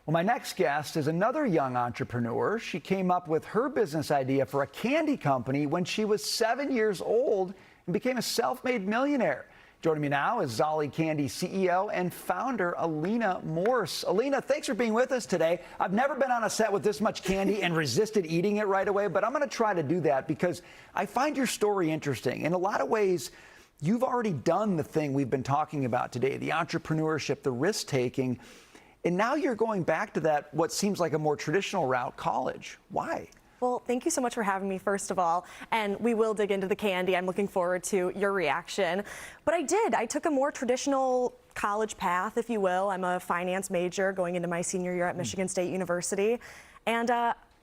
Well, my next guest is another young entrepreneur. She came up with her business idea for a candy company when she was 7 years old and became a self-made millionaire. Joining me now is Zolli Candy CEO and founder Alina Morse. Alina, thanks for being with us today. I've never been on a set with this much candy and resisted eating it right away, but I'm going to try to do that because I find your story interesting. In a lot of ways, you've already done the thing we've been talking about today, the entrepreneurship, the risk-taking, and now you're going back to that, what seems like a more traditional route, college. Why? Well, thank you so much for having me, first of all, and we will dig into the candy. I'm looking forward to your reaction. But I took a more traditional college path, if you will. I'm a finance major going into my senior year at Michigan State University, and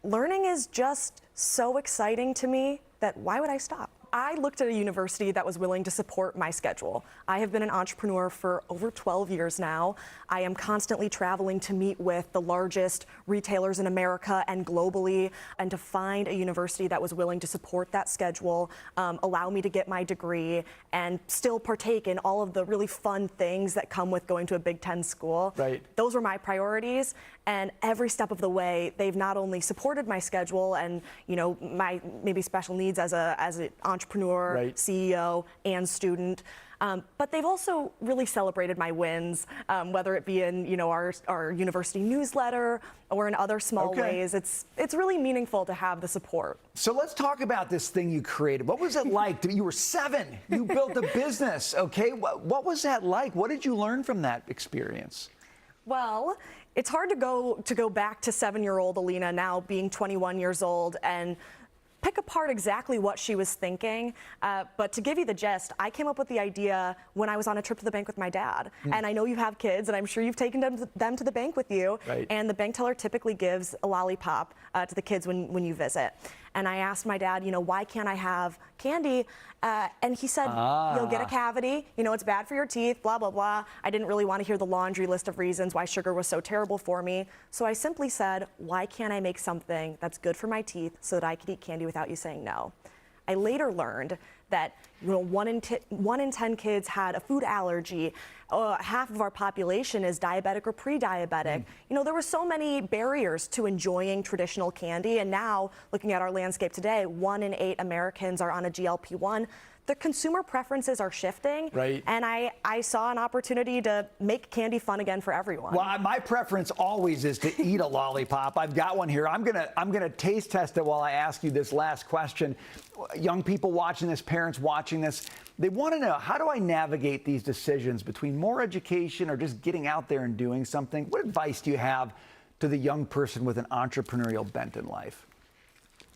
learning is just so exciting to me that why would I stop? I looked at a university that was willing to support my schedule. I have been an entrepreneur for over 12 years now. I am constantly traveling to meet with the largest retailers in America and globally, and to find a university that was willing to support that schedule, allow me to get my degree, and still partake in all of the really fun things that come with going to a Big Ten school. Right. Those were my priorities, and every step of the way, they've not only supported my schedule and my maybe special needs as an entrepreneur, right, CEO, and student, but they've also really celebrated my wins, whether it be in our university newsletter or in other small ways. It's really meaningful to have the support. So let's talk about this thing you created. What was it like? You were 7. You built a business. Okay, what was that like? What did you learn from that experience? Well, it's hard to go back to 7-year-old Alina now being 21 years old and pick apart exactly what she was thinking, but to give you the gist, I came up with the idea when I was on a trip to the bank with my dad. And I know you have kids, and I'm sure you've taken them to the bank with you. Right. And the bank teller typically gives a lollipop to the kids when you visit. And I asked my dad, why can't I have candy? And he said, you'll get a cavity, it's bad for your teeth, blah, blah, blah. I didn't really want to hear the laundry list of reasons why sugar was so terrible for me. So I simply said, why can't I make something that's good for my teeth so that I could eat candy without you saying no? I later learned that 1 in 10 kids had a food allergy. Half of our population is diabetic or pre-diabetic. There were so many barriers to enjoying traditional candy, and now, looking at our landscape today, 1 in 8 Americans are on a GLP-1. The consumer preferences are shifting, right, and I saw an opportunity to make candy fun again for everyone. Well, my preference always is to eat a lollipop. I've got one here. I'm gonna taste test it while I ask you this last question. Young people watching this, parents watching this, they want to know, how do I navigate these decisions between more education or just getting out there and doing something? What advice do you have to the young person with an entrepreneurial bent in life?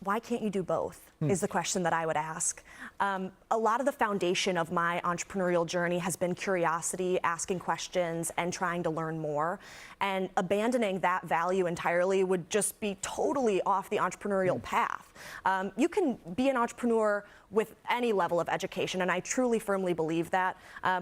Why can't you do both is the question that I would ask. A lot of the foundation of my entrepreneurial journey has been curiosity, asking questions, and trying to learn more. And abandoning that value entirely would just be totally off the entrepreneurial path. You can be an entrepreneur with any level of education, and I truly firmly believe that.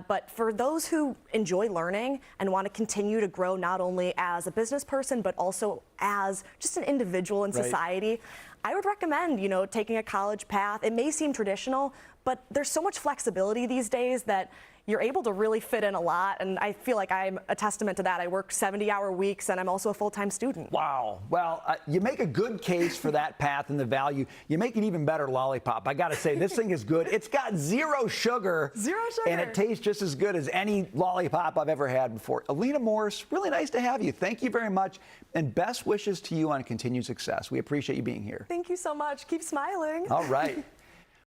But for those who enjoy learning and want to continue to grow not only as a business person, but also as just an individual in society, I would recommend, taking a college path. It may seem traditional, but there's so much flexibility these days that you're able to really fit in a lot, and I feel like I'm a testament to that. I work 70-hour weeks, and I'm also a full-time student. Wow. Well, you make a good case for that path and the value. You make an even better lollipop. I got to say, this thing is good. It's got 0 sugar. 0 sugar. And it tastes just as good as any lollipop I've ever had before. Alina Morse, really nice to have you. Thank you very much, and best wishes to you on continued success. We appreciate you being here. Thank you so much. Keep smiling. All right.